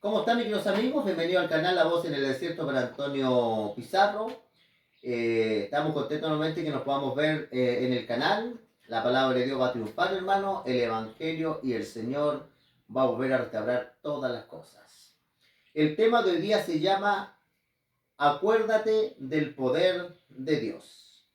¿Cómo están mis queridos amigos? Bienvenidos al canal La Voz en el Desierto por Antonio Pizarro. Estamos contentos nuevamente que nos podamos ver en el canal. La palabra de Dios va a triunfar, hermano. El Evangelio y el Señor va a volver a restaurar todas las cosas. El tema de hoy día se llama Acuérdate del poder de Dios.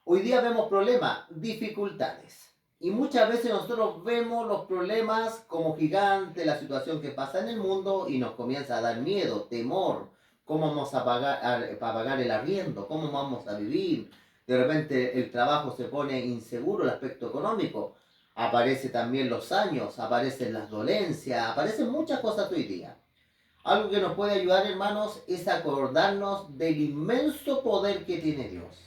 Hoy día vemos problemas, dificultades. Y muchas veces nosotros vemos los problemas como gigantes, la situación que pasa en el mundo y nos comienza a dar miedo, temor, cómo vamos a pagar el arriendo, cómo vamos a vivir. De repente el trabajo se pone inseguro, el aspecto económico. Aparece también los años, aparecen las dolencias, aparecen muchas cosas hoy día. Algo que nos puede ayudar, hermanos, es acordarnos del inmenso poder que tiene Dios.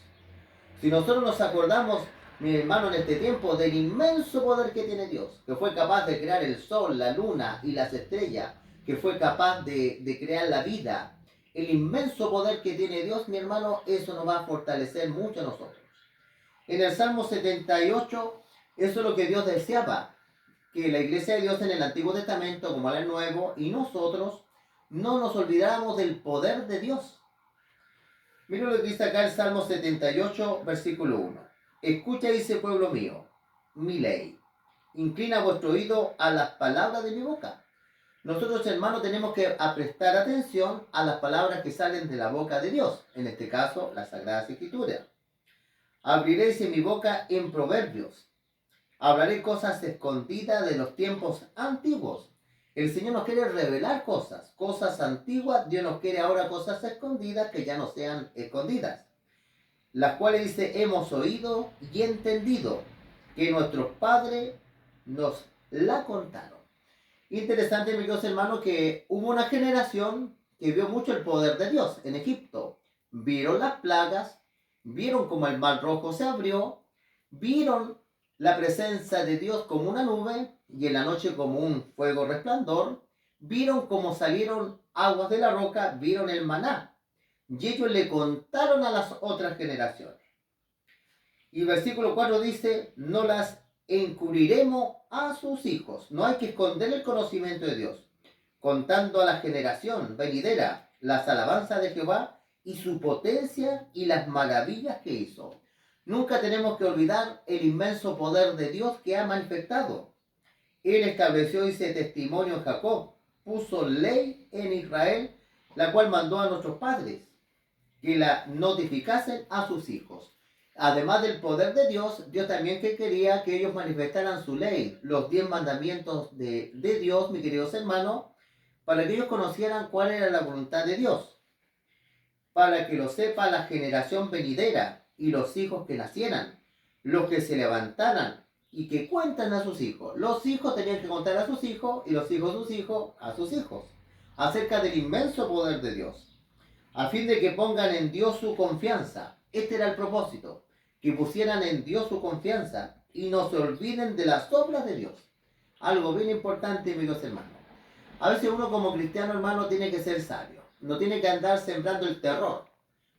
Si nosotros nos acordamos, mi hermano, en este tiempo, del inmenso poder que tiene Dios, que fue capaz de crear el sol, la luna y las estrellas, que fue capaz de crear la vida, el inmenso poder que tiene Dios, mi hermano, eso nos va a fortalecer mucho a nosotros. En el Salmo 78, eso es lo que Dios deseaba, que la iglesia de Dios en el Antiguo Testamento, como en el Nuevo, y nosotros, no nos olvidáramos del poder de Dios. Mira lo que dice acá el Salmo 78, versículo 1. Escucha, dice pueblo mío, mi ley. Inclina vuestro oído a las palabras de mi boca. Nosotros, hermanos, tenemos que prestar atención a las palabras que salen de la boca de Dios. En este caso, la Sagrada Escritura. Abriréis en mi boca en proverbios. Hablaré cosas escondidas de los tiempos antiguos. El Señor nos quiere revelar cosas antiguas. Dios nos quiere ahora cosas escondidas que ya no sean escondidas. Las cuales dice, hemos oído y entendido que nuestros padres nos la contaron. Interesante, mis queridos hermanos, que hubo una generación que vio mucho el poder de Dios en Egipto. Vieron las plagas, vieron como el mar rojo se abrió, vieron la presencia de Dios como una nube y en la noche como un fuego resplandor, vieron cómo salieron aguas de la roca, vieron el maná. Y ellos le contaron a las otras generaciones. Y el versículo 4 dice, no las encubriremos a sus hijos. No hay que esconder el conocimiento de Dios, contando a la generación venidera las alabanzas de Jehová y su potencia y las maravillas que hizo. Nunca tenemos que olvidar el inmenso poder de Dios que ha manifestado. Él estableció, dice, testimonio en Jacob, puso ley en Israel, la cual mandó a nuestros padres que la notificasen a sus hijos. Además del poder de Dios, Dios también que quería que ellos manifestaran su ley, los 10 mandamientos de Dios, mis queridos hermanos, para que ellos conocieran cuál era la voluntad de Dios, para que lo sepa la generación venidera y los hijos que nacieran, los que se levantaran y que cuentan a sus hijos. Los hijos tenían que contar a sus hijos y los hijos de sus hijos a sus hijos, acerca del inmenso poder de Dios, a fin de que pongan en Dios su confianza. Este era el propósito, que pusieran en Dios su confianza y no se olviden de las obras de Dios. Algo bien importante, amigos hermanos. A veces uno como cristiano, hermano, tiene que ser sabio. No tiene que andar sembrando el terror.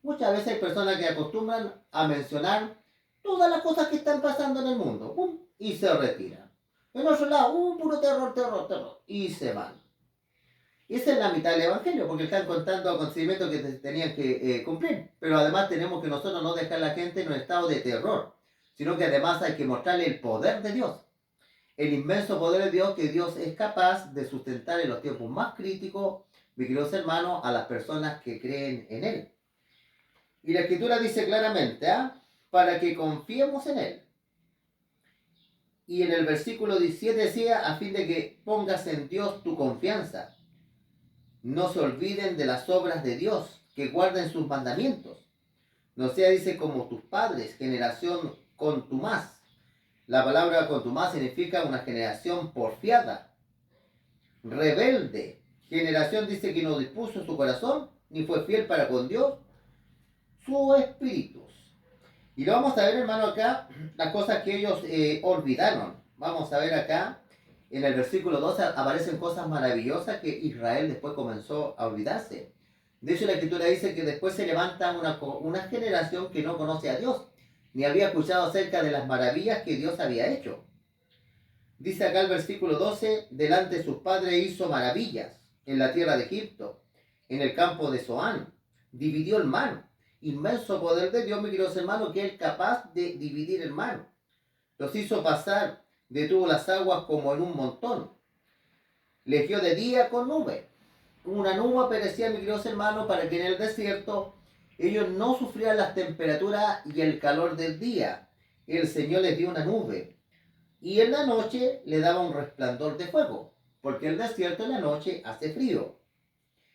Muchas veces hay personas que acostumbran a mencionar todas las cosas que están pasando en el mundo, ¡pum!, y se retiran. En otro lado, puro terror, terror, terror, y se van. Esa es la mitad del Evangelio, porque están contando acontecimientos que tenían que cumplir. Pero además tenemos que nosotros no dejar a la gente en un estado de terror, sino que además hay que mostrarle el poder de Dios. El inmenso poder de Dios, que Dios es capaz de sustentar en los tiempos más críticos, mis queridos hermanos, a las personas que creen en Él. Y la Escritura dice claramente, para que confiemos en Él. Y en el versículo 17 decía, a fin de que pongas en Dios tu confianza. No se olviden de las obras de Dios, que guarden sus mandamientos. No sea, dice, como tus padres, generación contumaz. La palabra contumaz significa una generación porfiada, rebelde. Generación, dice, que no dispuso su corazón, ni fue fiel para con Dios, sus espíritus. Y lo vamos a ver, hermano, acá, las cosas que ellos olvidaron. Vamos a ver acá, en el versículo 12 aparecen cosas maravillosas que Israel después comenzó a olvidarse. De hecho, la Escritura dice que después se levanta una generación que no conoce a Dios, ni había escuchado acerca de las maravillas que Dios había hecho. Dice acá el versículo 12, delante de sus padres hizo maravillas, en la tierra de Egipto, en el campo de Zoán. Dividió el mar. Inmenso poder de Dios, mis queridos hermanos, que es capaz de dividir el mar. Los hizo pasar, detuvo las aguas como en un montón. Les dio de día con nube. Una nube perecía, mis queridos hermanos, para que en el desierto ellos no sufrieran las temperaturas y el calor del día. El Señor les dio una nube. Y en la noche le daba un resplandor de fuego, porque el desierto en la noche hace frío.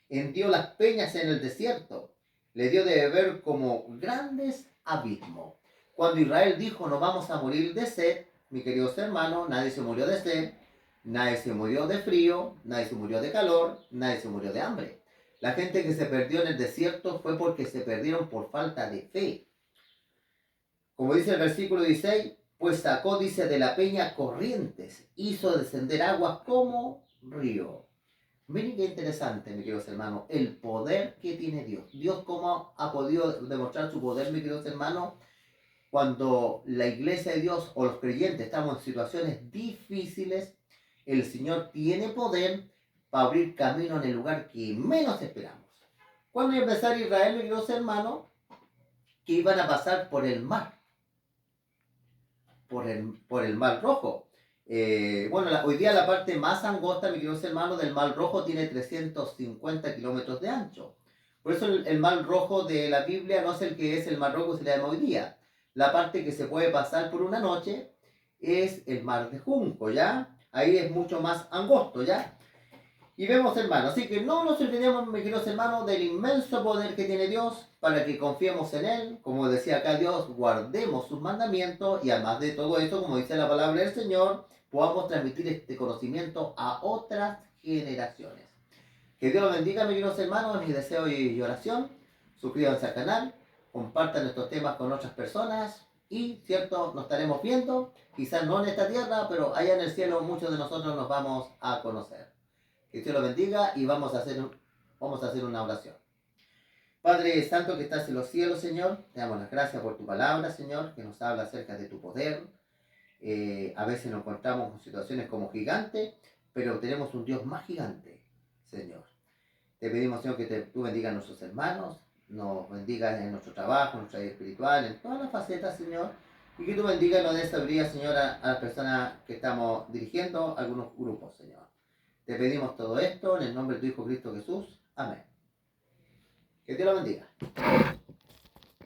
Hendió las peñas en el desierto, le dio de beber como grandes abismos. Cuando Israel dijo, no vamos a morir de sed, mis queridos hermanos, nadie se murió de sed, nadie se murió de frío, nadie se murió de calor, nadie se murió de hambre. La gente que se perdió en el desierto fue porque se perdieron por falta de fe. Como dice el versículo 16, pues sacó, dice, de la peña corrientes, hizo descender aguas como río. Miren qué interesante, mis queridos hermanos, el poder que tiene Dios. Dios cómo ha podido demostrar su poder, mis queridos hermanos, cuando la iglesia de Dios o los creyentes estamos en situaciones difíciles, el Señor tiene poder para abrir camino en el lugar que menos esperamos. Cuando iba a empezar Israel, mis queridos hermanos, que iban a pasar por el mar, por el mar rojo. Hoy día la parte más angosta, mis queridos hermanos, del Mar Rojo tiene 350 kilómetros de ancho. Por eso el Mar Rojo de la Biblia no es el que es el Mar Rojo que se le llama hoy día. La parte que se puede pasar por una noche es el Mar de Junco, ¿ya? Ahí es mucho más angosto, ¿ya? Y vemos, hermanos, así que no nos olvidemos, mis queridos hermanos, del inmenso poder que tiene Dios para que confiemos en Él. Como decía acá Dios, guardemos sus mandamientos y además de todo eso, como dice la palabra del Señor, podamos transmitir este conocimiento a otras generaciones. Que Dios los bendiga, mis queridos hermanos, mi deseo y oración. Suscríbanse al canal, compartan estos temas con otras personas y, cierto, nos estaremos viendo, quizás no en esta tierra, pero allá en el cielo muchos de nosotros nos vamos a conocer. Que Dios los bendiga y vamos a hacer una oración. Padre Santo que estás en los cielos, Señor, te damos las gracias por tu palabra, Señor, que nos habla acerca de tu poder. A veces nos encontramos en situaciones como gigantes, pero tenemos un Dios más gigante, Señor. Te pedimos, Señor, que tú bendigas a nuestros hermanos, nos bendigas en nuestro trabajo, en nuestra vida espiritual, en todas las facetas, Señor, y que tú bendigas y nos des sabiduría, Señor, a las personas que estamos dirigiendo, algunos grupos, Señor. Te pedimos todo esto en el nombre de tu Hijo Cristo Jesús. Amén. Que Dios lo bendiga.